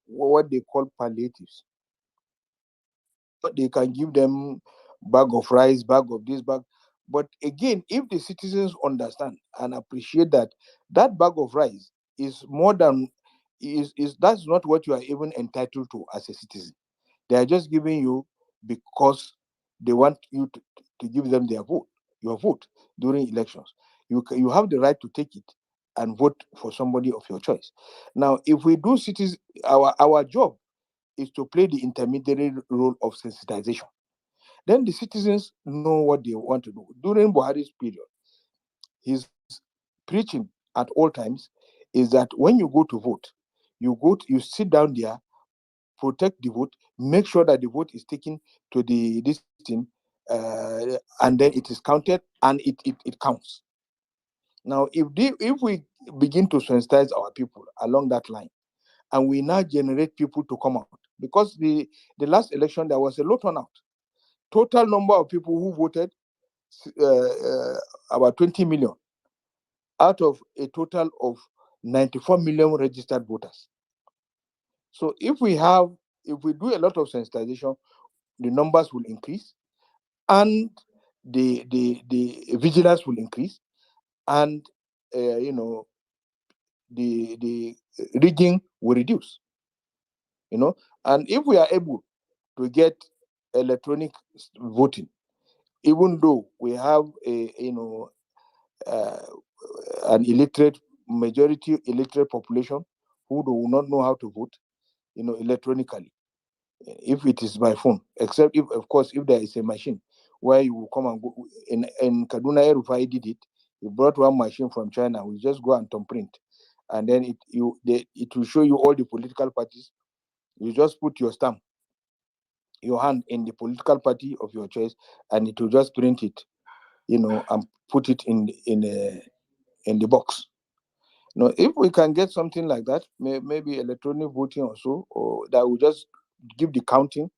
what they call palliatives. But they can give them bag of rice, bag of this, bag. But again, if the citizens understand and appreciate that that bag of rice is more than is that's not what you are even entitled to as a citizen. They are just giving you because they want you to give them their vote, your vote during elections. You have the right to take it and vote for somebody of your choice. Now, if we do citizens, our job is to play the intermediary role of sensitization. Then the citizens know what they want to do. During Buhari's period, his preaching at all times is that when you go to vote, you sit down there, protect the vote, make sure that the vote is taken to the this thing, and then it is counted and it counts. Now, if we begin to sensitize our people along that line, and we now generate people to come out, because the last election there was a low turnout. Total number of people who voted, about 20 million out of a total of 94 million registered voters. So if we do a lot of sensitization, the numbers will increase, and the vigilance will increase, and the rigging will reduce. And if we are able to get electronic voting, even though we have an majority illiterate population who do not know how to vote, electronically, if it is by phone, except if, of course, if there is a machine where you will come and go. In Kaduna, El-Rufai did it. He brought one machine from China. We just go and thumbprint, and then it will show you all the political parties. You just put your stamp, your hand in the political party of your choice, and it will just print it, and put it in the box. If we can get something like that, maybe electronic voting or so, or that will just give the counting.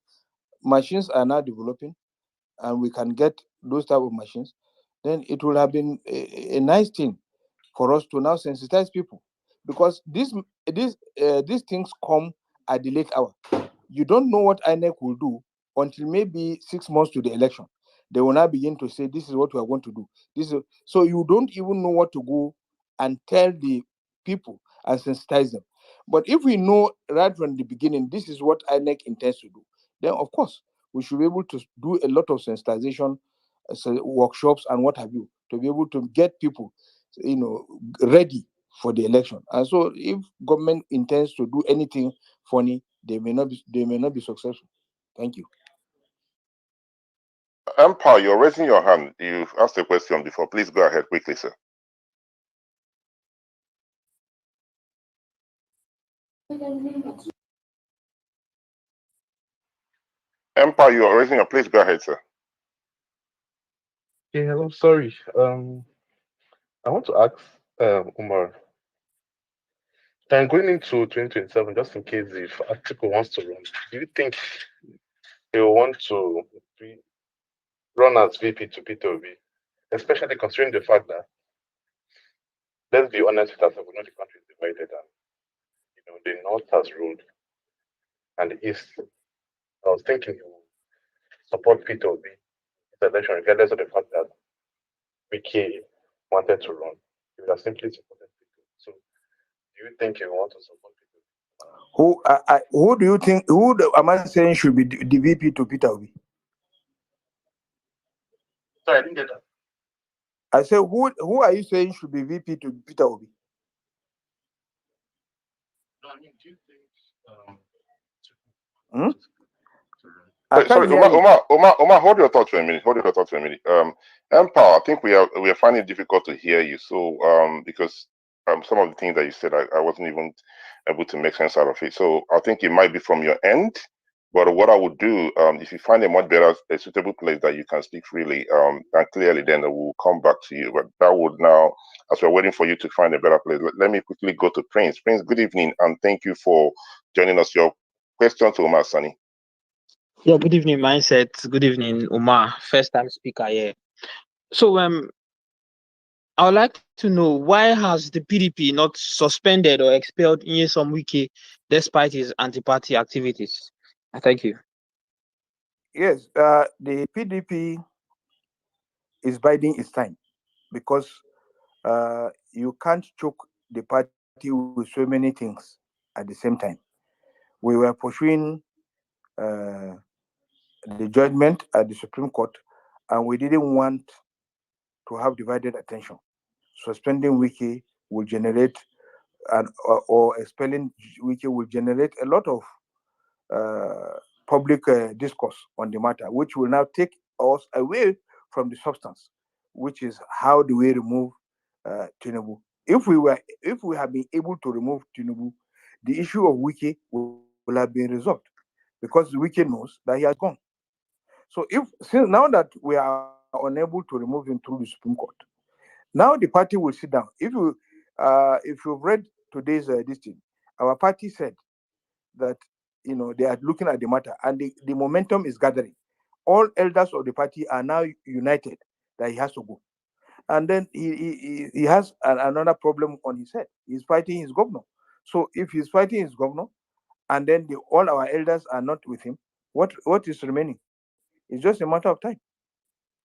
Machines are now developing, and we can get those type of machines. Then it will have been a nice thing for us to now sensitize people, because these things come at the late hour. You don't know what INEC will do until maybe 6 months to the election. They will now begin to say, this is what we are going to do. So you don't even know what to go and tell the people and sensitize them. But if we know right from the beginning, this is what INEC intends to do, then of course we should be able to do a lot of sensitization, workshops and what have you, to be able to get people, ready for the election. And so if government intends to do anything funny, they may not be successful. Thank you. Empire, you're raising your hand. You've asked a question before. Please go ahead quickly, sir. Empire, you're raising your. Please go ahead, sir. Yeah, hello. Sorry. I want to ask Umar. Then going into 2027, just in case if Atiku wants to run, do you think he will want to run as VP to Peter Obi, especially considering the fact that, let's be honest with ourselves, we know the country is divided, and the north has ruled and the east. I was thinking he will support Peter Obi in the election, regardless of the fact that Wike wanted to run. He would have simply supported Peter. So, do you think he will want to support Peter Obi? Who do you think? Am I saying should be the VP to Peter Obi? Sorry, I didn't get that. I said, who are you saying should be VP to Peter Obi? No, I mean, do you think? Sorry, Omar, hold your thoughts for a minute. Empire, I think we are finding it difficult to hear you. So, because some of the things that you said, I wasn't even able to make sense out of it. So, I think it might be from your end. But what I would do, if you find a much better, a suitable place that you can speak freely and clearly, then we'll come back to you. But that would now, as we're waiting for you to find a better place, let me quickly go to Prince. Prince, good evening, and thank you for joining us. Your question to Omar Sani. Yeah, good evening, Mindset. Good evening, Omar. First time speaker here. So I would like to know why has the PDP not suspended or expelled Nyesom Wike despite his anti-party activities? Thank you. Yes, the PDP is biding its time because you can't choke the party with so many things at the same time. We were pursuing uh, the judgment at the Supreme Court, and we didn't want to have divided attention. Suspending Wiki will generate, or expelling Wiki will generate a lot of public discourse on the matter, which will now take us away from the substance, which is how do we remove Tinubu. If we have been able to remove Tinubu, the issue of Wiki will have been resolved because Wiki knows that he has gone. So since now that we are unable to remove him through the Supreme Court, now the party will sit down. If you've read today's this thing, our party said that they are looking at the matter and the momentum is gathering. All elders of the party are now united that he has to go. And then he has another problem on his head. He's fighting his governor. So if he's fighting his governor, and then all our elders are not with him, what is remaining? It's just a matter of time.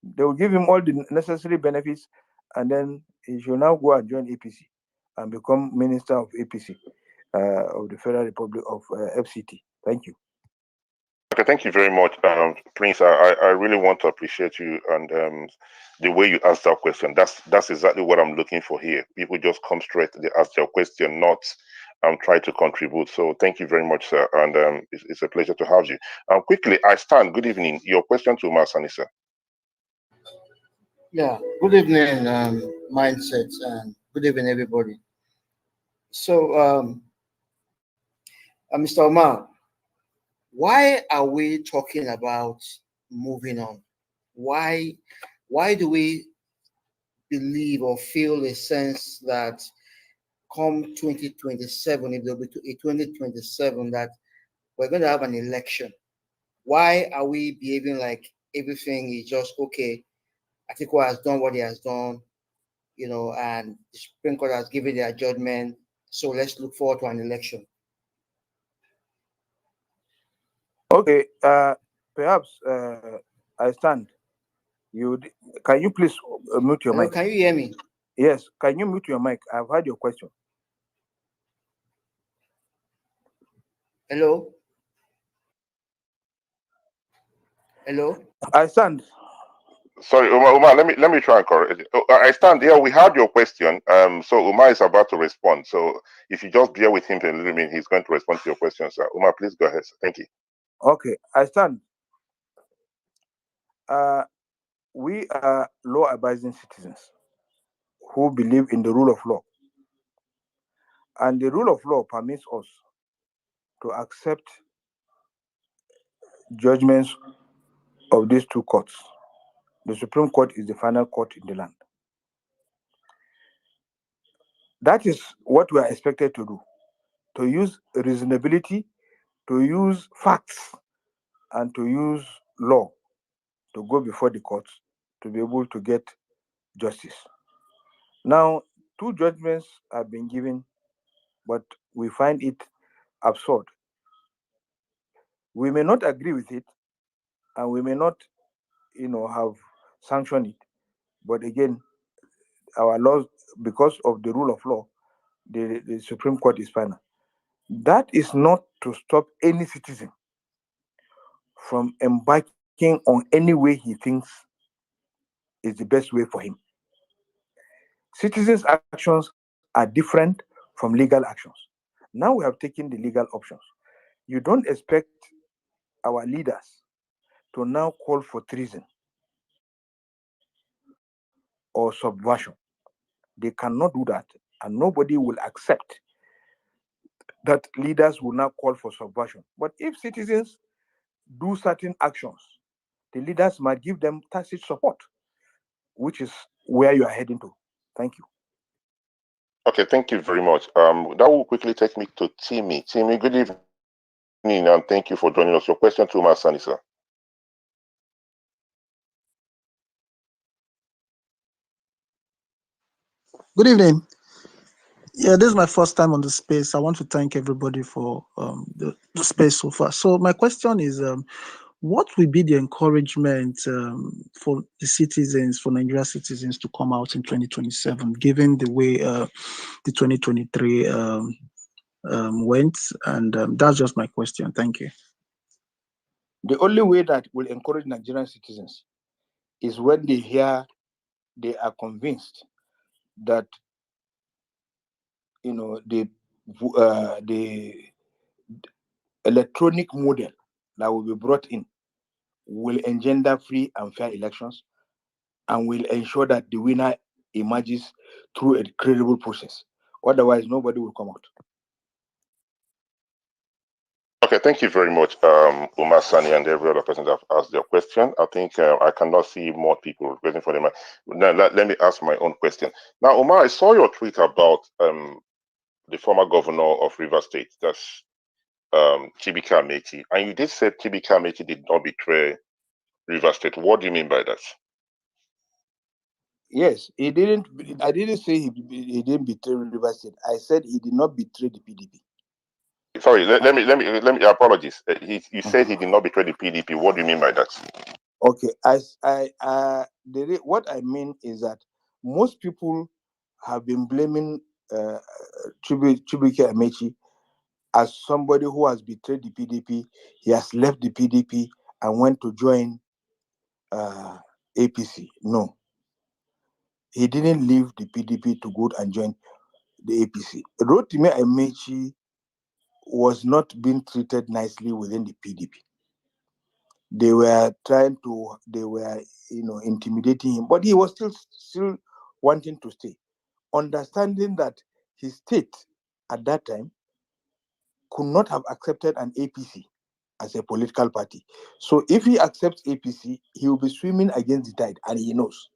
They will give him all the necessary benefits, and then he should now go and join APC and become minister of APC, of the Federal Republic of FCT. Thank you. Okay, thank you very much, Prince. I really want to appreciate you and the way you asked that question. That's exactly what I'm looking for here. People just come straight, they ask their question, not try to contribute. So thank you very much, sir, and it's a pleasure to have you. Quickly, I stand. Good evening. Your question to Umar Sani, sir. Yeah, good evening, Mindset, and good evening, everybody. So, Mr. Omar, why are we talking about moving on? Why do we believe or feel a sense that come 2027, if there'll be a 2027, that we're going to have an election? Why are we behaving like everything is just okay? Atiku has done what he has done, and the Supreme Court has given their judgment. So let's look forward to an election. Okay, perhaps I stand. Can you please mute your Hello, mic? can you hear me? Yes, can you mute your mic? I've heard your question. Hello? Hello? I stand. Sorry, Umar, let me try and correct it. I stand here. We heard your question. So Umar is about to respond. So if you just bear with him for a little bit, he's going to respond to your question, sir. Umar, please go ahead, sir. Thank you. Okay, I stand. We are law-abiding citizens who believe in the rule of law. And the rule of law permits us to accept judgments of these two courts. The Supreme Court is the final court in the land. That is what we are expected to do, to use reasonability, to use facts, and to use law to go before the courts to be able to get justice. Now, two judgments have been given, but we find it absurd. We may not agree with it, and we may not, have sanctioned it. But again, our laws, because of the rule of law, the Supreme Court is final. That is not to stop any citizen from embarking on any way he thinks is the best way for him. Citizens' actions are different from legal actions. Now we have taken the legal options. You don't expect our leaders to now call for treason or subversion. They cannot do that, and nobody will accept that leaders will now call for subversion. But if citizens do certain actions, the leaders might give them tacit support, which is where you are heading to. Thank you. Okay, thank you very much. That will quickly take me to Timmy. Timmy, good evening, and thank you for joining us. Your question to Umar Sani, sir. Good evening. Yeah, this is my first time on the space. I want to thank everybody for the space so far. So my question is, what will be the encouragement for the citizens, for Nigeria citizens to come out in 2027, given the way the 2023 went? And that's just my question. Thank you. The only way that will encourage Nigerian citizens is when they are convinced that the electronic model that will be brought in will engender free and fair elections and will ensure that the winner emerges through a credible process. Otherwise, nobody will come out. Okay, thank you very much, Umar Sani and every other person that have asked their question. I think I cannot see more people waiting for them. Now, let me ask my own question. Now, Umar, I saw your tweet about the former governor of Rivers State, that's Chibuike Amechi, and you did say Chibuike Amechi did not betray Rivers State. What do you mean by that? Yes, he didn't. I didn't say he didn't betray Rivers State. I said he did not betray the PDP. Sorry, let me apologies. You said he did not betray the PDP. What do you mean by that? Okay, what I mean is that most people have been blaming Chibuike Amechi as somebody who has betrayed the PDP. He has left the PDP and went to join APC. No, he didn't leave the PDP to go and join the APC. Rotimi Amechi was not being treated nicely within the PDP. They were intimidating him, but he was still wanting to stay, understanding that his state at that time could not have accepted an APC as a political party. So if he accepts APC, he will be swimming against the tide, and he knows.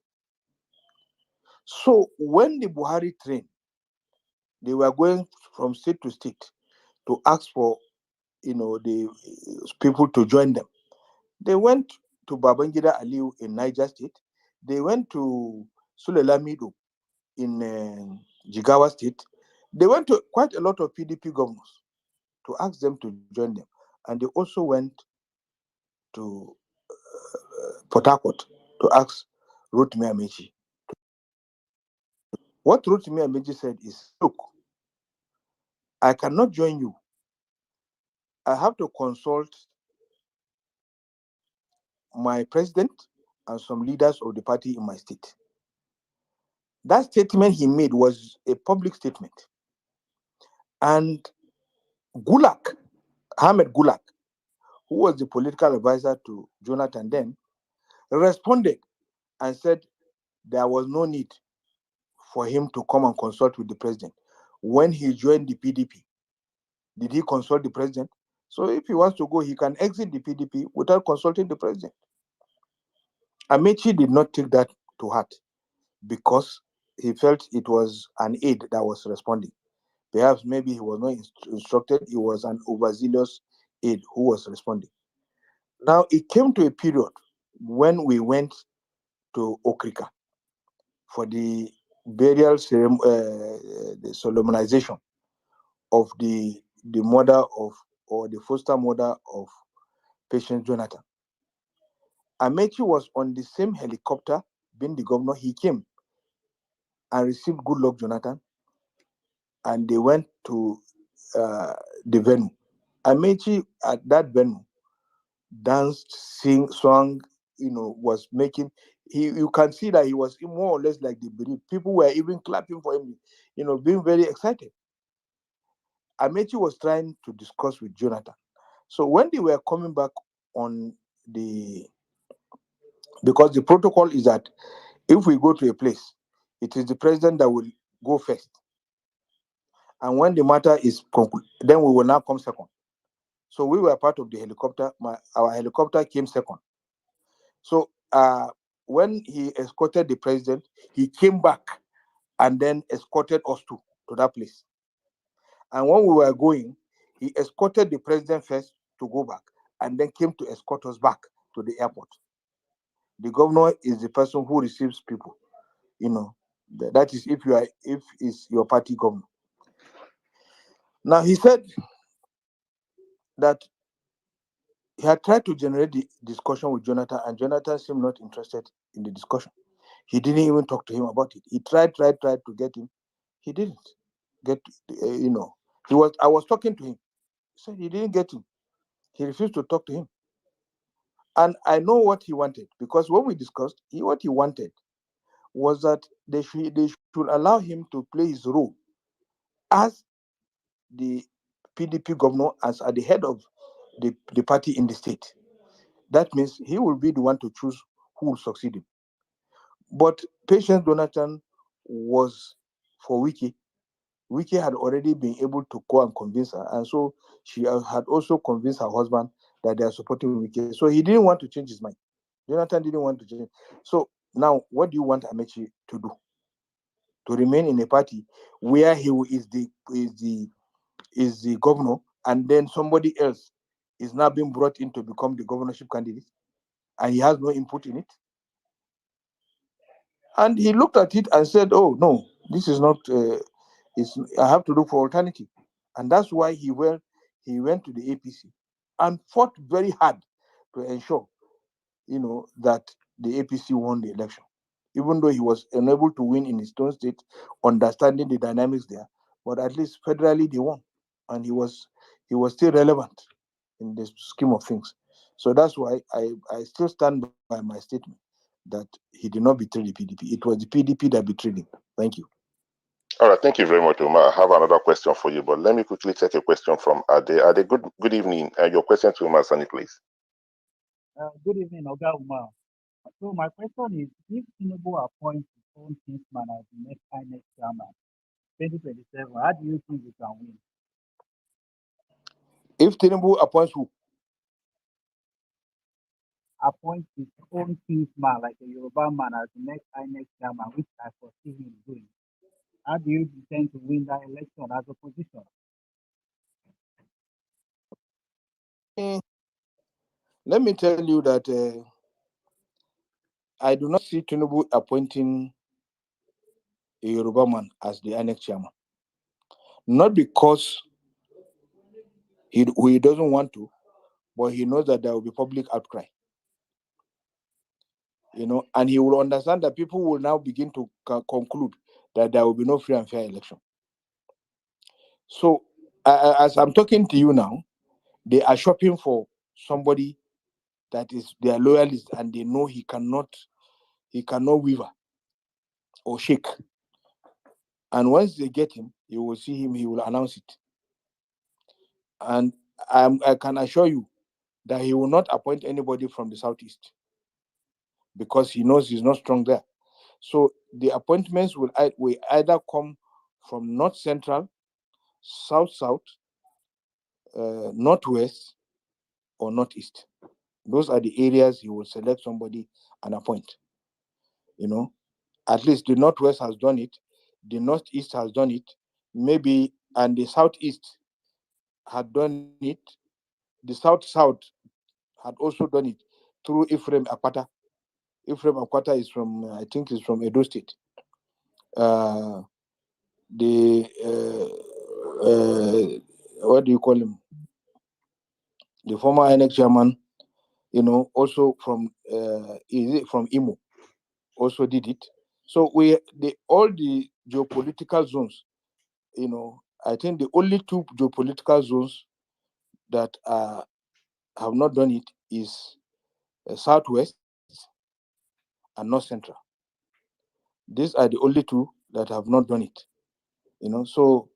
So when the Buhari train, they were going from state to state to ask for the people to join them. They went to Babangida Aliyu in Niger State. They went to Sule Lamido in Jigawa State. They went to quite a lot of PDP governors to ask them to join them. And they also went to Port Harcourt to ask Rotimi Amechi. What Rotimi Amechi said is, look, I cannot join you. I have to consult my president and some leaders of the party in my state. That statement he made was a public statement. And Ahmed Gulak, who was the political advisor to Jonathan then, responded and said there was no need for him to come and consult with the president. When he joined the PDP, did he consult the president? So if he wants to go, he can exit the PDP without consulting the president. Amechi did not take that to heart because he felt it was an aide that was responding. Perhaps maybe he was not instructed, it was an overzealous aide who was responding. Now, it came to a period when we went to Okrika for the burial ceremony, the solemnization of the mother of, or the foster mother of patient Jonathan. Amechi was on the same helicopter, being the governor. He came and received Goodluck Jonathan, and they went to the venue. Amechi at that venue danced, sung, was making. You can see that he was more or less like the bereaved. People were even clapping for him, being very excited. Amechi was trying to discuss with Jonathan. So when they were coming back on because the protocol is that if we go to a place, it is the president that will go first. And when the matter is concluded, then we will now come second. So we were part of the helicopter. Our helicopter came second. So when he escorted the president, he came back and then escorted us to that place. And when we were going, he escorted the president first to go back and then came to escort us back to the airport. The governor is the person who receives people, That is if it's your party governor. Now he said that he had tried to generate the discussion with Jonathan, and Jonathan seemed not interested in the discussion. He didn't even talk to him about it. He tried to get him. He didn't get. He was. I was talking to him. He said he didn't get him. He refused to talk to him. And I know what he wanted, because when we discussed, what he wanted was that they should allow him to play his role as the PDP governor, as at the head of the party in the state. That means he will be the one to choose who will succeed him. But Patience Jonathan was for Wiki. Wiki had already been able to go and convince her, and so she had also convinced her husband that they are supporting Wiki. So he didn't want to change his mind. Jonathan didn't want to change. So now, what do you want Amechi to do? To remain in a party where he is the governor, and then somebody else is now being brought in to become the governorship candidate, and he has no input in it? And he looked at it and said, "Oh no, this is not. I have to look for alternative," and that's why he went to the APC and fought very hard to ensure, that the APC won the election, even though he was unable to win in his own state, understanding the dynamics there. But at least federally they won, and he was still relevant in the scheme of things. So that's why I still stand by my statement that he did not betray the PDP. It was the PDP that betrayed him. Thank you. All right, thank you very much, Umar. I have another question for you, but let me quickly take a question from Ade. Ade, good evening. Your question to Umar Sani, please. Good evening, Oga Umar. So my question is, if Tinubu appoints his own kinsman as the next INEC chairman, 2027, how do you think he can win? If Tinubu appoints who? Appoints his own kinsman, like a Yoruba man, as the next INEC chairman, which I foresee him doing. How do you intend to win that election as opposition? Let me tell you that I do not see Tinubu appointing a Yoruba man as the INEC chairman. Not because he doesn't want to, but he knows that there will be public outcry. And he will understand that people will now begin to conclude that there will be no free and fair election. So, as I'm talking to you now, they are shopping for somebody that is their loyalist, and they know he cannot waver or shake. And once they get him, you will see him, he will announce it. And I can assure you that he will not appoint anybody from the southeast, because he knows he's not strong there. So the appointments will either come from north central, south, northwest, or northeast. Those are the areas he will select somebody and appoint. At least the northwest has done it, the northeast has done it, maybe, and the southeast had done it. The south had also done it through Ephraim Akwata. Ephraim Akwata is from, I think, is from Edo State. What do you call him? The former INEC chairman, also from from Imo, also did it. So all the geopolitical zones, I think the only two geopolitical zones that have not done it is southwest and north central. These are the only two that have not done it. So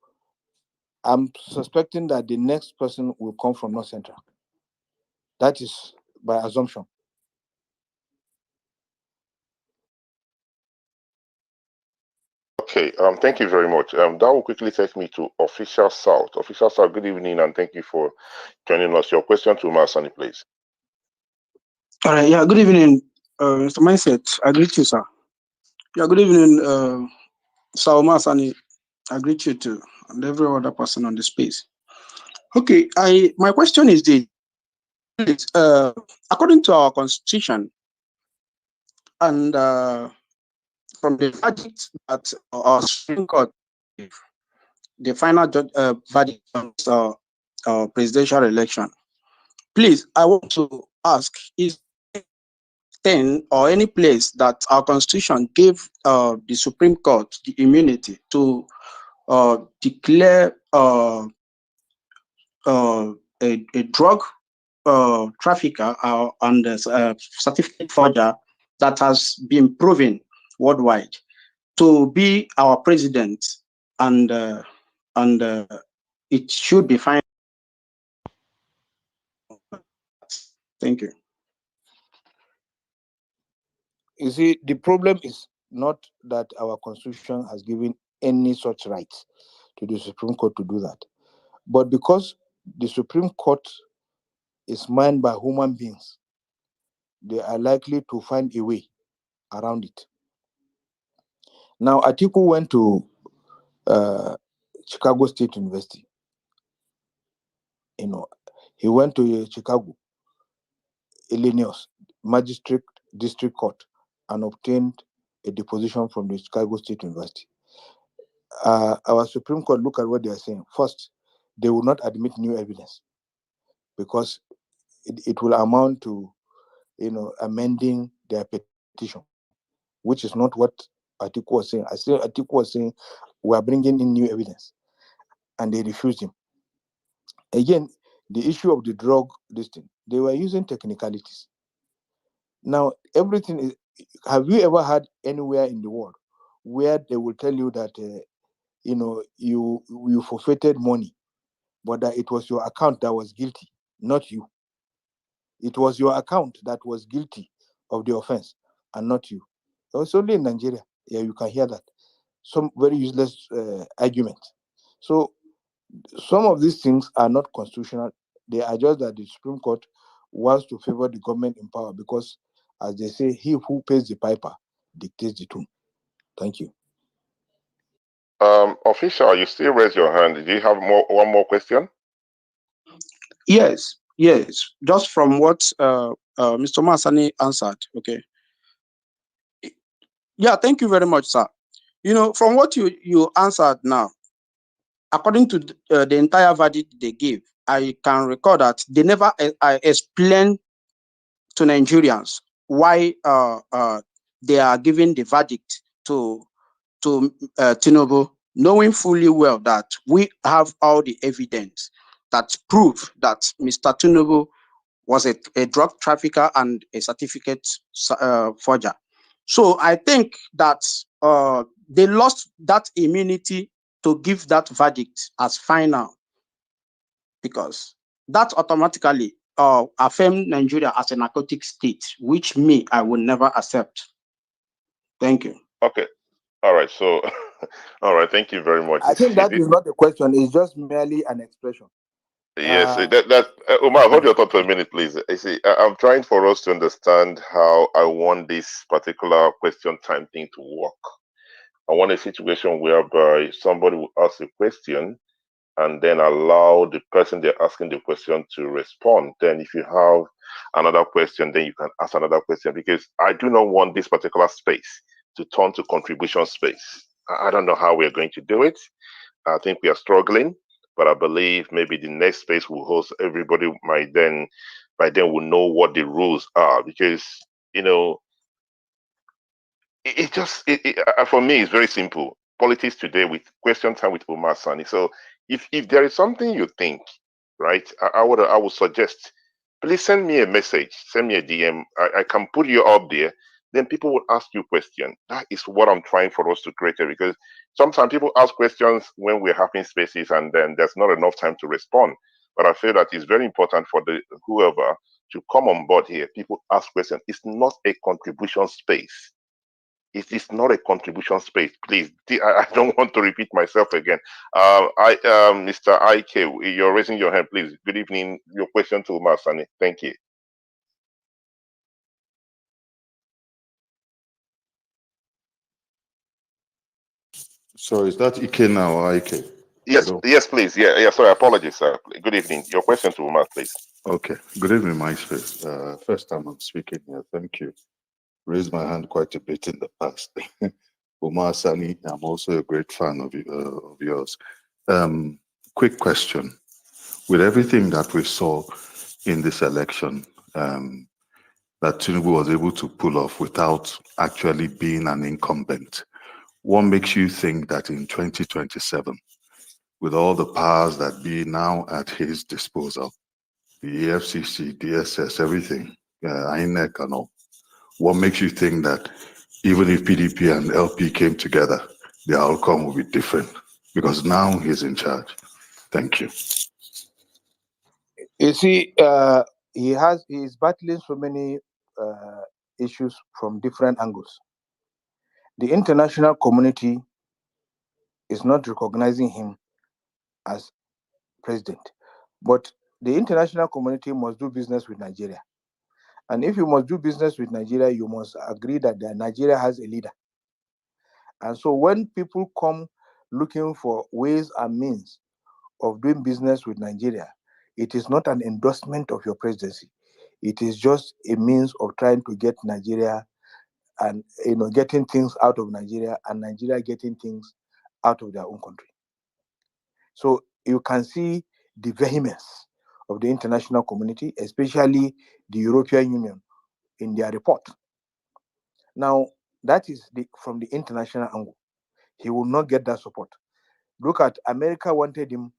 I'm suspecting that the next person will come from north central. That is by assumption. Okay, thank you very much. That will quickly take me to Official South. Official South, good evening, and thank you for joining us. Your question to Umar Sani, please. All right. Yeah. Good evening, Mr. Mindset. I greet you, sir. Yeah. Good evening, Sir Umar Sani. I greet you too, and every other person on the space. Okay. My question is this: according to our constitution and from the verdict that our Supreme Court, the final verdict on presidential election, please, I want to ask, is then or any place that our constitution gave the Supreme Court the immunity to declare a drug trafficker and a certificate forger that has been proven worldwide to be our president, and it should be fine. Thank you. You see, the problem is not that our constitution has given any such rights to the Supreme Court to do that, but because the Supreme Court is manned by human beings, they are likely to find a way around it. Now, Atiku went to Chicago State University. He went to Chicago, Illinois District Court, and obtained a deposition from the Chicago State University. Our Supreme Court, look at what they are saying. First, they will not admit new evidence because it will amount to, amending their petition, which is not what Atiku was saying. Atiku was saying we are bringing in new evidence, and they refused him. Again, the issue of the drug listing, they were using technicalities. Now, everything is. Have you ever had anywhere in the world where they will tell you that you forfeited money, but that it was your account that was guilty, not you? It was your account that was guilty of the offense, and not you. It was only in Nigeria. Yeah, you can hear that. Some very useless argument. So some of these things are not constitutional. They are just that the Supreme Court wants to favor the government in power because, as they say, he who pays the piper dictates the tune. Thank you. Official, you still raise your hand. Do you have one more question? Yes. Just from what Mr. Masani answered. Okay. Yeah, thank you very much, sir. From what you answered now, according to the entire verdict they gave, I can recall that they never explained to Nigerians why they are giving the verdict to Tinubu, knowing fully well that we have all the evidence that prove that Mr. Tinubu was a drug trafficker and a certificate forger. So I think that they lost that immunity to give that verdict as final, because that automatically affirmed Nigeria as a narcotic state, which I would never accept. Thank you. Okay. All right. So, all right. Thank you very much. I think that is not a question. It's just merely an expression. Yes, Umar, hold your thought for a minute, please. I'm trying for us to understand how I want this particular question time thing to work. I want a situation whereby somebody will ask a question and then allow the person they're asking the question to respond. Then if you have another question, then you can ask another question, because I do not want this particular space to turn to contribution space. I don't know how we're going to do it. I think we are struggling, but I believe maybe the next space will host everybody by then will know what the rules are, because for me it's very simple. Politics today with question time with Umar Sani. So if there is something you think, right, I would suggest, please send me a message, send me a DM. I can put you up there. Then people will ask you questions. That is what I'm trying for us to create, because sometimes people ask questions when we're having spaces and then there's not enough time to respond. But I feel that it's very important for whoever to come on board here. People ask questions. It's not a contribution space. It is not a contribution space. Please, I don't want to repeat myself again. Mr. IK, you're raising your hand, please. Good evening. Your question to Umar Sani. Thank you. So is that Ike now or Ike? Yes, Hello? yes, please. Yeah. Sorry, apologies, sir. Good evening. Your question to Umar, please. Okay. Good evening, MySpace. First time I'm speaking here. Thank you. Raised my hand quite a bit in the past. Omar Sani, I'm also a great fan of yours. Quick question. With everything that we saw in this election, that Tinubu was able to pull off without actually being an incumbent, what makes you think that in 2027, with all the powers that be now at his disposal, the EFCC, DSS, everything, INEC and all, what makes you think that even if PDP and LP came together, the outcome will be different? Because now he's in charge. Thank you. You see, he is battling so many issues from different angles. The international community is not recognizing him as president, but the international community must do business with Nigeria. And if you must do business with Nigeria, you must agree that Nigeria has a leader. And so when people come looking for ways and means of doing business with Nigeria, it is not an endorsement of your presidency. It is just a means of trying to get Nigeria and getting things out of Nigeria and Nigeria getting things out of their own country. So you can see the vehemence of the international community, especially the European Union, in their report. Now, that is from the international angle. He will not get that support. Look at America wanted him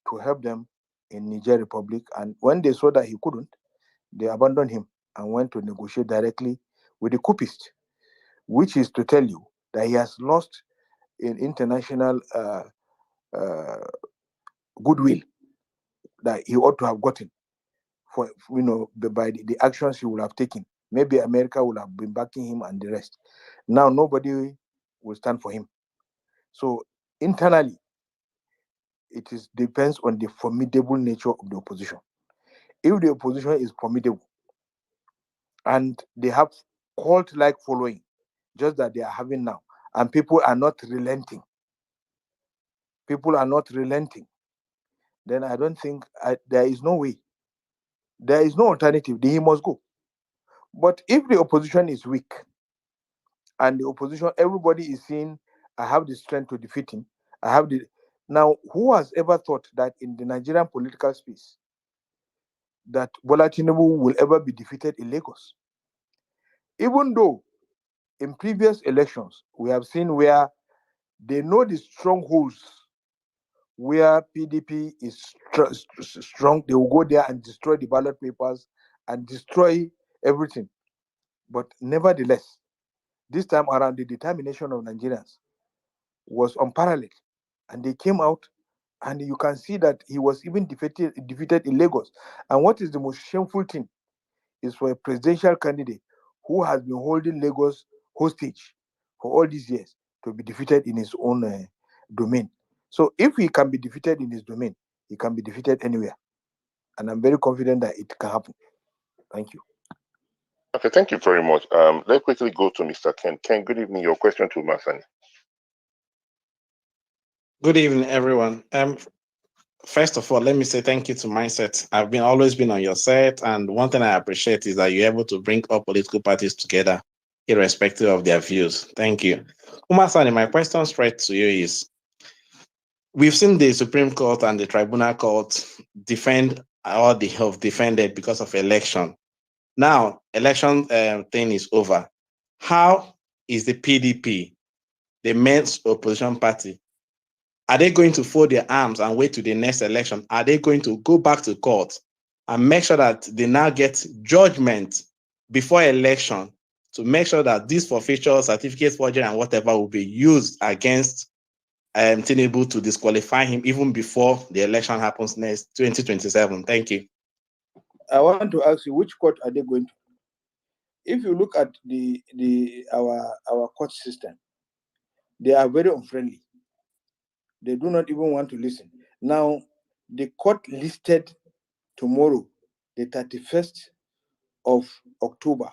to help them in Niger Republic, and when they saw that he couldn't, they abandoned him and went to negotiate directly with the coupist, which is to tell you that he has lost in international goodwill that he ought to have gotten for by the actions he would have taken. Maybe America would have been backing him and the rest. Now nobody will stand for him. So internally, it depends on the formidable nature of the opposition. If the opposition is formidable and they have cult-like following, just that they are having now, and people are not relenting, then I don't think there is no way. There is no alternative. He must go. But if the opposition is weak, and the opposition, everybody is saying, I have the strength to defeat him. Now, who has ever thought that in the Nigerian political space, that Bola Tinubu will ever be defeated in Lagos? Even though in previous elections, we have seen where they know the strongholds where PDP is strong, they will go there and destroy the ballot papers and destroy everything. But nevertheless, this time around, the determination of Nigerians was unparalleled. And they came out, and you can see that he was even defeated in Lagos. And what is the most shameful thing is for a presidential candidate who has been holding Lagos hostage for all these years to be defeated in his own domain. So if he can be defeated in his domain, he can be defeated anywhere. And I'm very confident that it can happen. Thank you. Okay, thank you very much. Let's quickly go to Mr. Ken. Ken, good evening. Your question to Masani. Good evening, everyone. First of all, let me say thank you to Mindset. I've always been on your set, and one thing I appreciate is that you're able to bring all political parties together, irrespective of their views. Thank you. Umar Sani, my question straight to you is, we've seen the Supreme Court and the Tribunal Court defend or they have defended because of election. Now, election thing is over. How is the PDP, the main opposition party, are they going to fold their arms and wait to the next election? Are they going to go back to court and make sure that they now get judgment before election to make sure that these forfeiture, certificates, forgery, and whatever will be used against Tinubu to disqualify him even before the election happens next 2027? Thank you. I want to ask you, which court are they going to? If you look at our court system, they are very unfriendly. They do not even want to listen. Now, the court listed tomorrow, the 31st of October,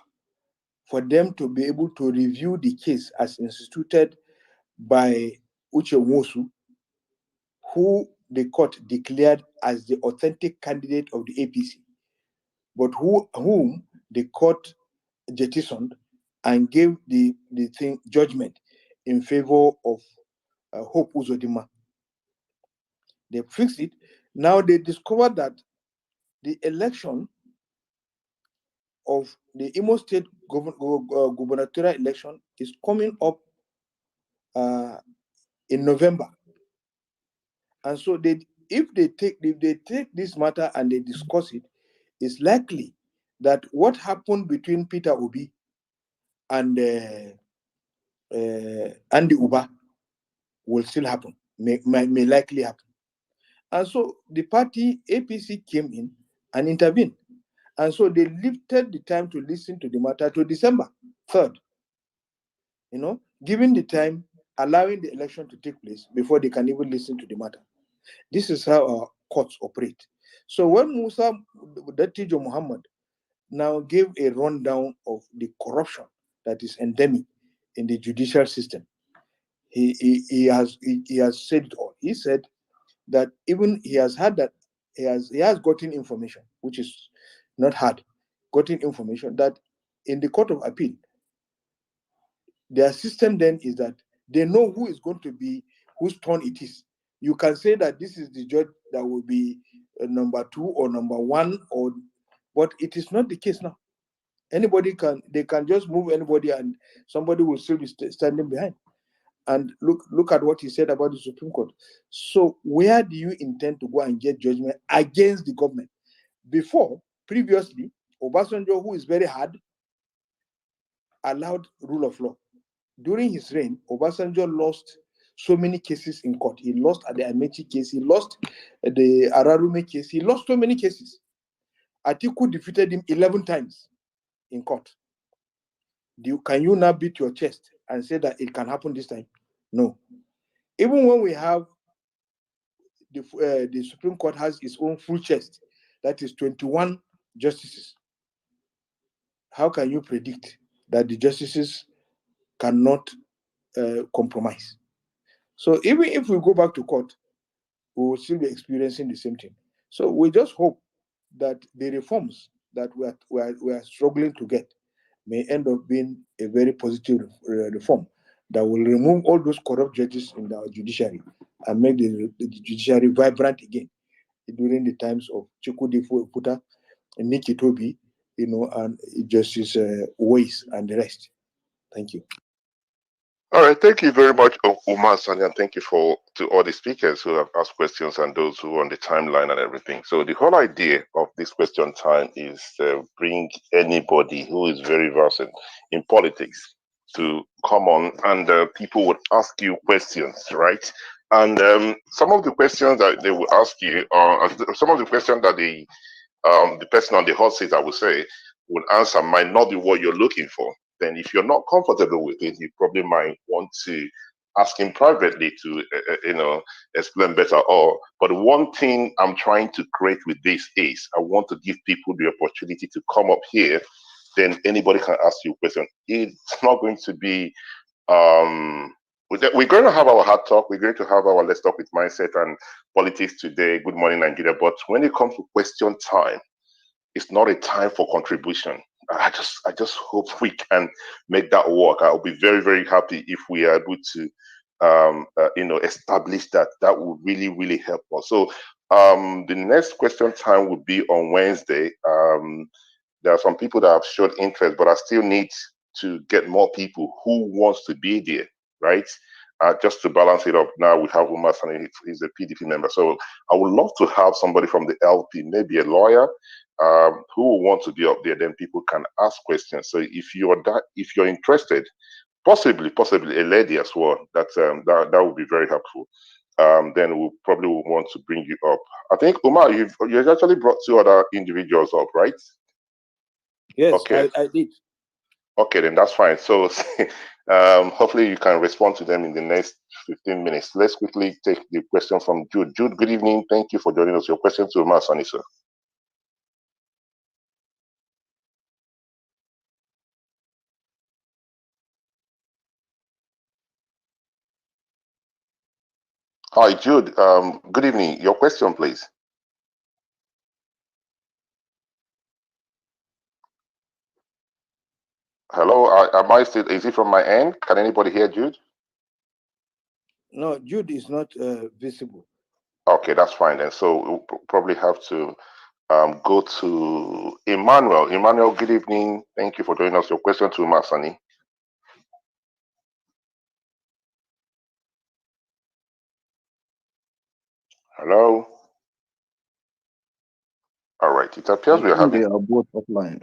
for them to be able to review the case as instituted by Uche Nwosu, who the court declared as the authentic candidate of the APC, but whom the court jettisoned and gave the judgment in favor of Hope Uzodinma. They fixed it. Now they discovered that the election of the Imo State gubernatorial election is coming up in November. And so if they take this matter and they discuss it, it's likely that what happened between Peter Obi and Andy Uba will still happen, may likely happen. And so the party APC came in and intervened. And so they lifted the time to listen to the matter to December 3rd, giving the time, allowing the election to take place before they can even listen to the matter. This is how our courts operate. So when Musa Dattijo Muhammad now gave a rundown of the corruption that is endemic in the judicial system, he has said it all. He said that even he has gotten information, which is not hard, gotten information that in the Court of Appeal, their system then is that they know who is going to be, whose turn it is. You can say that this is the judge that will be number 2 or number 1, but it is not the case now. They can just move anybody and somebody will still be standing behind. And look at what he said about the Supreme Court. So where do you intend to go and get judgment against the government? Previously, Obasanjo, who is very hard, allowed rule of law. During his reign, Obasanjo lost so many cases in court. He lost at the Amechi case, he lost the Ararume case, he lost so many cases. Atiku defeated him 11 times in court. Can you now beat your chest and say that it can happen this time? No. Even when we have the Supreme Court has its own full chest, that is 21 justices. How can you predict that the justices cannot compromise? So even if we go back to court, we will still be experiencing the same thing. So we just hope that the reforms that we are struggling to get may end up being a very positive reform that will remove all those corrupt judges in our judiciary and make the judiciary vibrant again during the times of Chukwudifo Eputa, Nikki Toby, and Justice Weiss and the rest. Thank you. All right, thank you very much, Umar Sani, and thank you to all the speakers who have asked questions and those who are on the timeline and everything. So the whole idea of this question time is to bring anybody who is very versed in politics to come on, and people would ask you questions, right? And some of the questions that they will ask you are some of the questions that the person on the hot seat, I would say, would answer might not be what you're looking for. Then if you're not comfortable with it, you probably might want to ask him privately to explain better. But one thing I'm trying to create with this is I want to give people the opportunity to come up here. Then anybody can ask you a question. It's not going to be we're going to have our hard talk. We're going to have our Let's Talk with Mindset and politics today. Good morning, Nigeria. But when it comes to question time, it's not a time for contribution. I just hope we can make that work. I'll be very, very happy if we are able to, establish that. That would really, really help us. So the next question time would be on Wednesday. There are some people that have showed interest, but I still need to get more people who wants to be there, right? Just to balance it up, now we have Umar Sani, he's a PDP member. So I would love to have somebody from the LP, maybe a lawyer, who will want to be up there. Then people can ask questions. So if you're interested, possibly a lady as well, that would be very helpful. Then we'll probably want to bring you up. I think Umar, you've actually brought 2 other individuals up, right? Yes, okay. I did. Okay, then that's fine. So hopefully you can respond to them in the next 15 minutes. Let's quickly take the question from Jude. Jude, good evening. Thank you for joining us. Your question to Umar Sani, sir. Hi, Jude. Good evening. Your question, please. Hello. Am I still? Is it from my end? Can anybody hear Jude? No, Jude is not visible. Okay, that's fine then. So we'll probably have to go to Emmanuel. Emmanuel, good evening. Thank you for joining us. Your question to Masani. Hello. All right. It appears I we are think having. they are both offline.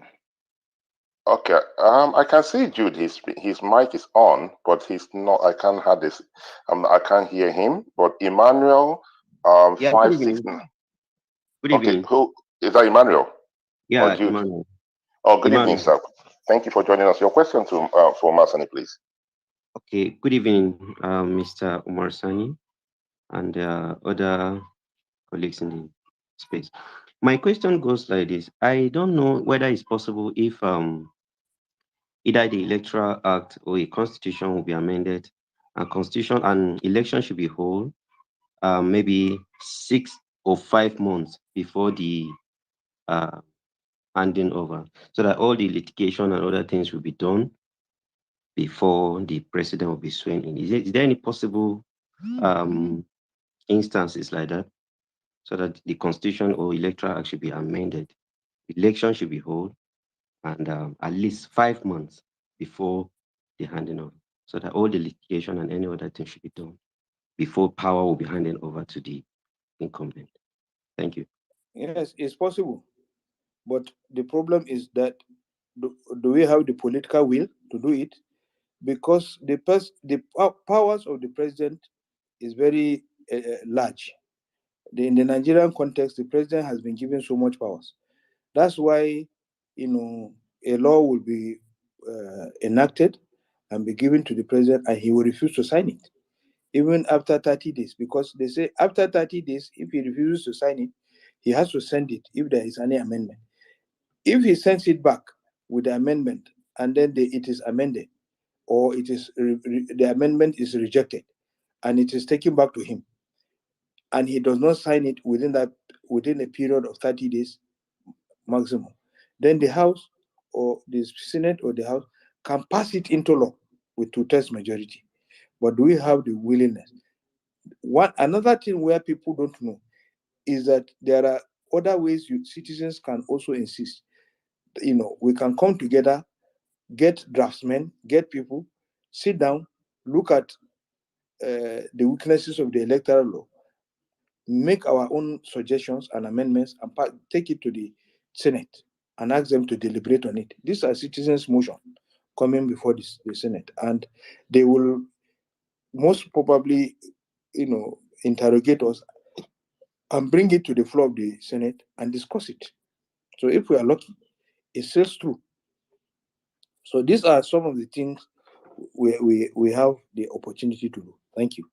Okay. I can see Jude. His mic is on, but he's not. I can't have this. I can't hear him. But Emmanuel, Yeah, good evening. 569. Good Okay. evening. Who is that? Emmanuel or Yeah, Jude? Emmanuel. Oh, good evening, Emmanuel. sir. Thank you for joining us. Your question to for Masani, please. Okay, good evening, Mr. Umar Sani and other colleagues in the space. My question goes like this. I don't know whether it's possible if either the Electoral Act or a constitution will be amended and constitution and election should be held maybe 6 or 5 months before the handing over, so that all the litigation and other things will be done before the president will be sworn in. Is there any possible instances like that, so that the constitution or electoral act should be amended, election should be held, and at least 5 months before the handing over, so that all the litigation and any other thing should be done before power will be handed over to the incumbent? Thank you. Yes, it's possible. But the problem is that do we have the political will to do it? Because the powers of the president is very large. In the Nigerian context, the president has been given so much powers. That's why, a law will be enacted and be given to the president, and he will refuse to sign it, even after 30 days. Because they say after 30 days, if he refuses to sign it, he has to send it if there is any amendment. If he sends it back with the amendment and then it is amended, or it is the amendment is rejected and it is taken back to him, and he does not sign it within a period of 30 days maximum, then the House or the Senate or the House can pass it into law with 2/3 majority. But do we have the willingness? Another thing where people don't know is that there are other ways citizens can also insist. We can come together, get draftsmen, get people, sit down, look at the weaknesses of the electoral law, make our own suggestions and amendments, and take it to the Senate and ask them to deliberate on it. These are citizens' motion coming before the Senate, and they will most probably, interrogate us and bring it to the floor of the Senate and discuss it. So if we are lucky, it sails through. So these are some of the things we have the opportunity to do. Thank you.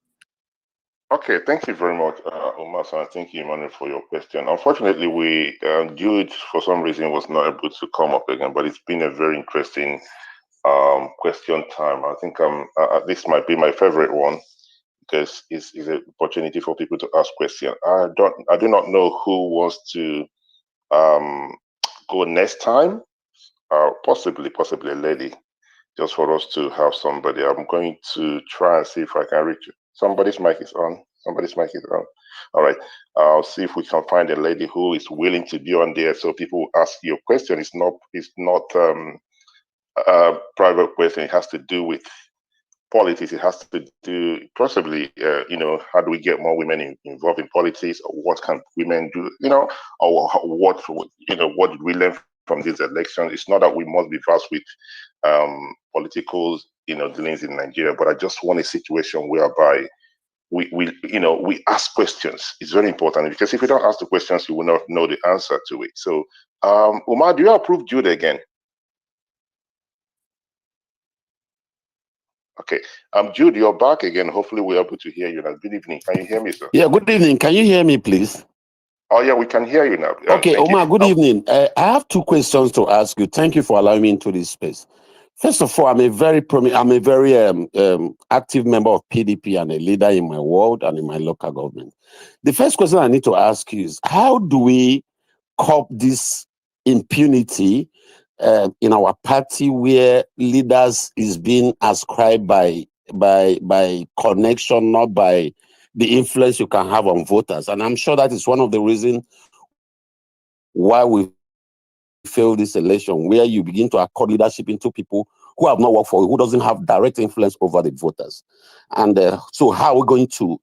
Okay, thank you very much, Umar. And thank you, Emmanuel, for your question. Unfortunately, Jude, for some reason, was not able to come up again, but it's been a very interesting question time. I think this might be my favorite one, because it's an opportunity for people to ask questions. I do not know who wants to go next time. Possibly a lady, just for us to have somebody. I'm going to try and see if I can reach you. Somebody's mic is on. All right. I'll see if we can find a lady who is willing to be on there, so people will ask your question. It's not a private question. It has to do with politics. It has to do possibly, how do we get more women involved in politics, or what can women do, or what did we learn from this election? It's not that we must be versed with political, dealings in Nigeria, but I just want a situation whereby we ask questions. It's very important, because if you don't ask the questions, you will not know the answer to it. So, Umar, do you approve Jude again? Okay. Jude, you're back again. Hopefully we're able to hear you now. Good evening. Can you hear me, sir? Yeah, good evening. Can you hear me, please? Oh, yeah, we can hear you now. Okay, Omar, good evening. I have two questions to ask you. Thank you for allowing me into this space. First of all, I'm a very active member of PDP and a leader in my ward and in my local government. The first question I need to ask you is, how do we curb this impunity in our party, where leaders is being ascribed by connection, not by the influence you can have on voters. And I'm sure that is one of the reasons why we failed this election, where you begin to accord leadership into people who have not worked for you, who doesn't have direct influence over the voters. And so how are we going to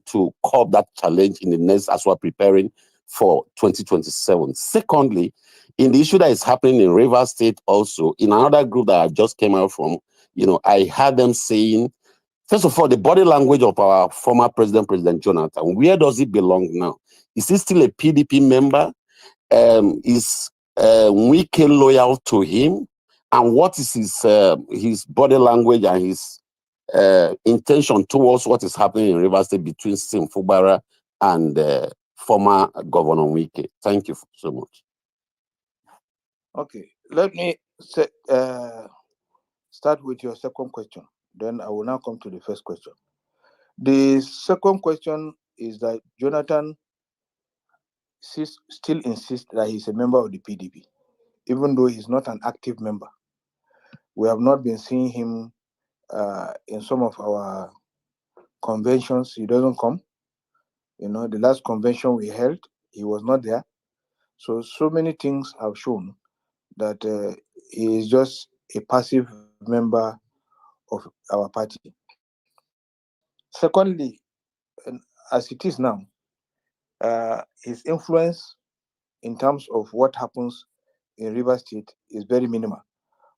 curb that challenge in the next, as we're preparing for 2027? Secondly, in the issue that is happening in Rivers State also, in another group that I just came out from, I heard them saying, first of all, the body language of our former president, President Jonathan, where does he belong now? Is he still a PDP member? Is Wike loyal to him? And what is his body language and his intention towards what is happening in Rivers State between Sim Fubara and former Governor Wike? Thank you so much. Okay, let me start with your second question. Then I will now come to the first question. The second question is that Jonathan still insists that he's a member of the PDP, even though he's not an active member. We have not been seeing him in some of our conventions. He doesn't come. The last convention we held, he was not there. So many things have shown that he is just a passive member of our party. Secondly, as it is now, his influence in terms of what happens in Rivers State is very minimal.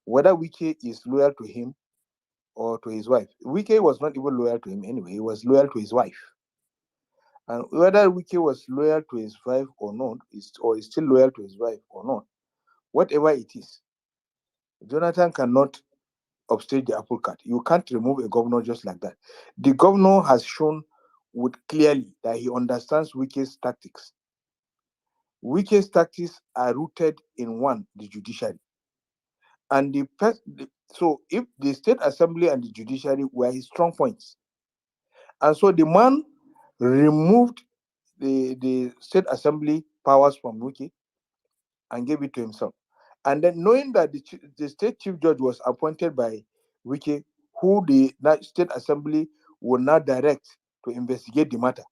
Whether Wike is loyal to him or to his wife. Wike was not even loyal to him anyway. He was loyal to his wife. And whether Wike was loyal to his wife or not, or is still loyal to his wife or not, whatever it is, Jonathan cannot upstage the apple cart. You can't remove a governor just like that. The governor has shown clearly that he understands Wike's tactics. Wike's tactics are rooted in the judiciary. And so if the State Assembly and the judiciary were his strong points, and so the man removed the State Assembly powers from Wike and gave it to himself. And then knowing that the State Chief Judge was appointed by Wike, who the State Assembly will now direct to investigate the matter,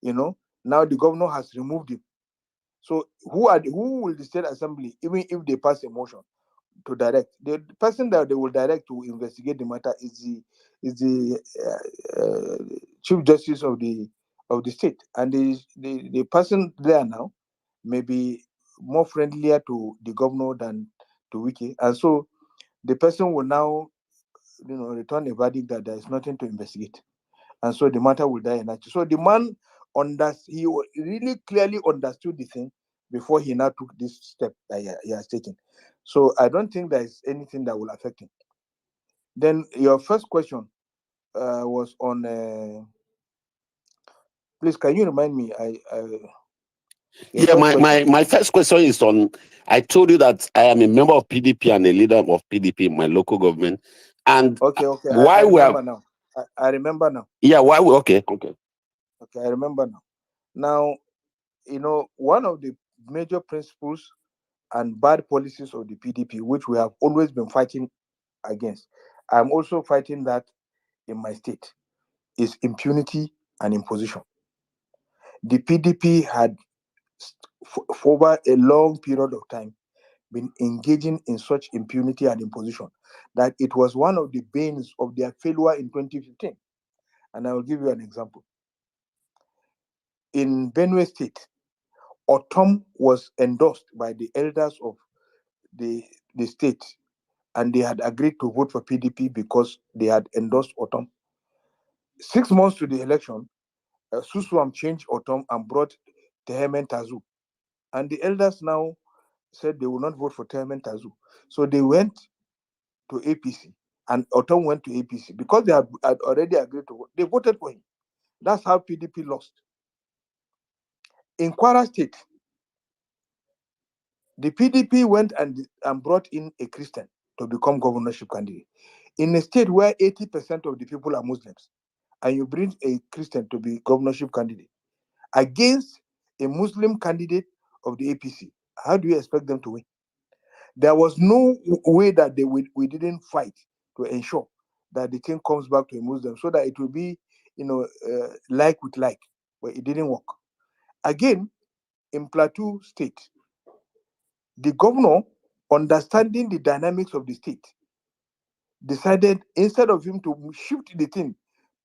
now the governor has removed him. So who will the State Assembly, even if they pass a motion, to direct? The person that they will direct to investigate the matter is the Chief Justice of the state, and the person there now may be more friendlier to the governor than to Wike, and so the person will now return a verdict that there is nothing to investigate, and so the matter will die in action. So the man he really clearly understood the thing before he now took this step that he has taken. So I don't think there is anything that will affect him. Then your first question was on. Please, can you remind me? Yeah, my first question is on. I told you that I am a member of PDP and a leader of PDP in my local government. And okay. Why I we remember are now. I remember now. Yeah, why we okay. Okay, I remember now. Now, one of the major principles and bad policies of the PDP, which we have always been fighting against, I'm also fighting that in my state, is impunity and imposition. The PDP had, for over a long period of time, been engaging in such impunity and imposition that it was one of the banes of their failure in 2015. And I will give you an example. In Benue State, Otom was endorsed by the elders of the state, and they had agreed to vote for PDP because they had endorsed Otom. 6 months to the election, Suswam changed Otom and brought Tehemen Tazu. And the elders now said they will not vote for Tehemen Tazu. So they went to APC, and Otom went to APC. Because they had already agreed to vote, they voted for him. That's how PDP lost. In Kwara State, the PDP went and brought in a Christian to become governorship candidate. In a state where 80% of the people are Muslims, and you bring a Christian to be governorship candidate against a Muslim candidate of the APC, how do you expect them to win? There was no way that we didn't fight to ensure that the king comes back to a Muslim, so that it will be, like with like, but it didn't work. Again, in Plateau State, the governor, understanding the dynamics of the state, decided instead of him to shift the thing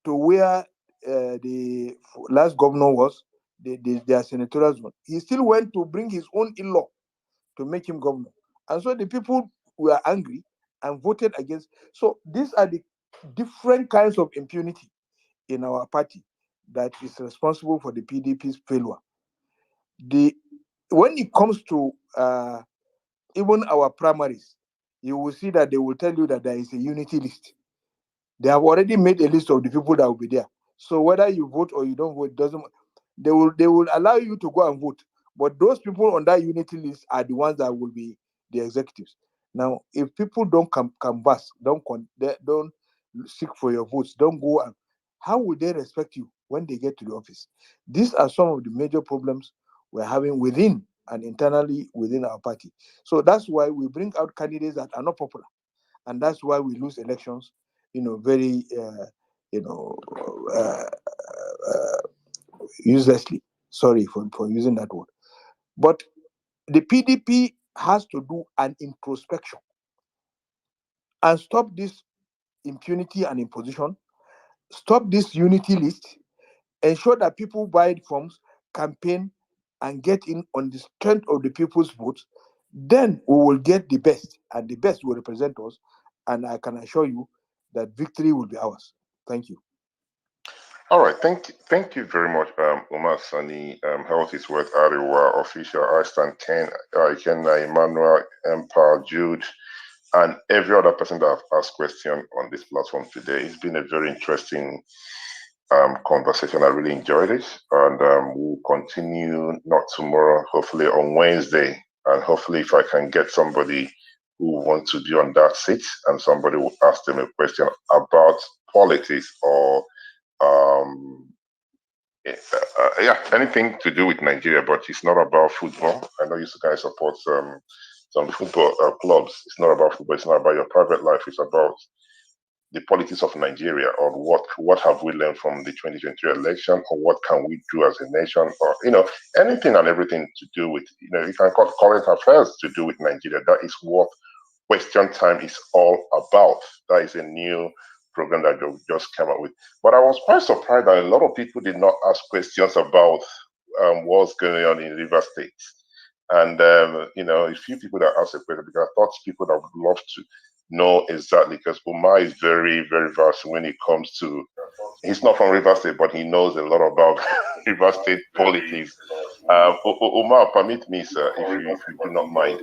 to where the last governor was, their senatorial zone, he still went to bring his own in-law to make him governor. And so the people were angry and voted against. So these are the different kinds of impunity in our party that is responsible for the PDP's failure. When it comes to even our primaries, you will see that they will tell you that there is a unity list. They have already made a list of the people that will be there. So whether you vote or you don't vote, doesn't. They will allow you to go and vote. But those people on that unity list are the ones that will be the executives. Now, if people don't canvass, don't seek for your votes, don't go, and how will they respect you when they get to the office? These are some of the major problems we're having within and internally within our party. So that's why we bring out candidates that are not popular, and that's why we lose elections, very, uselessly. Sorry for using that word. But the PDP has to do an introspection and stop this impunity and imposition, stop this unity list, ensure that people buy the forms, campaign, and get in on the strength of the people's votes. Then we will get the best, and the best will represent us. And I can assure you that victory will be ours. Thank you. All right, thank you very much, Umar Sani, Health is Worth Ariwa, Official, Arstan 10, Ikenna, Emmanuel, Empire, Jude, and every other person that have asked questions on this platform today. It's been a very interesting conversation. I really enjoyed it, and we'll continue not tomorrow, hopefully on Wednesday, and hopefully if I can get somebody who wants to be on that seat and somebody will ask them a question about politics or anything to do with Nigeria, but it's not about football. I know you guys support some football clubs. It's not about football. It's not about your private life. It's about the politics of Nigeria, or what have we learned from the 2023 election, or what can we do as a nation, or anything and everything to do with you can call current affairs to do with Nigeria. That is what Question Time is all about. That is a new program that we just came up with. But I was quite surprised that a lot of people did not ask questions about what's going on in River State. And a few people that asked a question, because I thought people that would love to know exactly, because Umar is very, very versed when it comes to, he's not from River State, but he knows a lot about River State politics. Umar, permit me, sir, if you do not mind.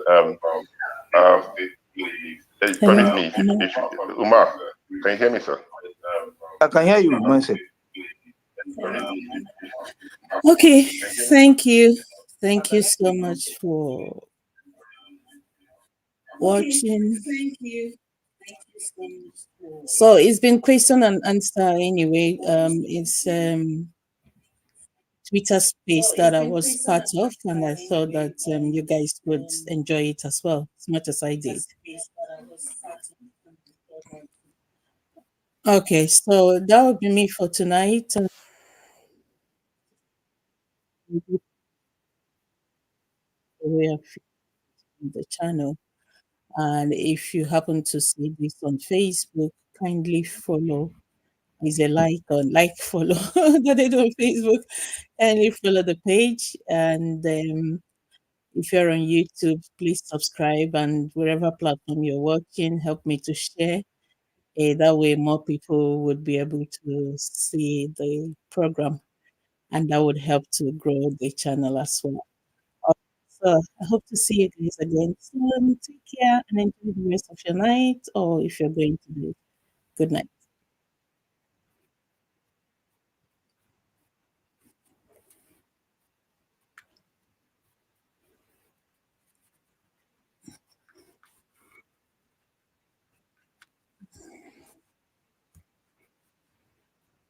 Permit me, Umar, can you hear me, sir? I can hear you, Manse. Okay, thank you. Thank you so much for watching. Thank you. So it's been question and answer anyway. It's Twitter space that I was part of, and I thought that you guys would enjoy it as well, as much as I did. Okay, so that would be me for tonight. We have the channel, and if you happen to see this on Facebook, kindly follow. Is a like follow that they do on Facebook, and you follow the page. And if you're on YouTube, please subscribe, and wherever platform you're watching, help me to share. That way more people would be able to see the program, and that would help to grow the channel as well. So I hope to see you guys again soon. Take care and enjoy the rest of your night, or if you're going to do, good night.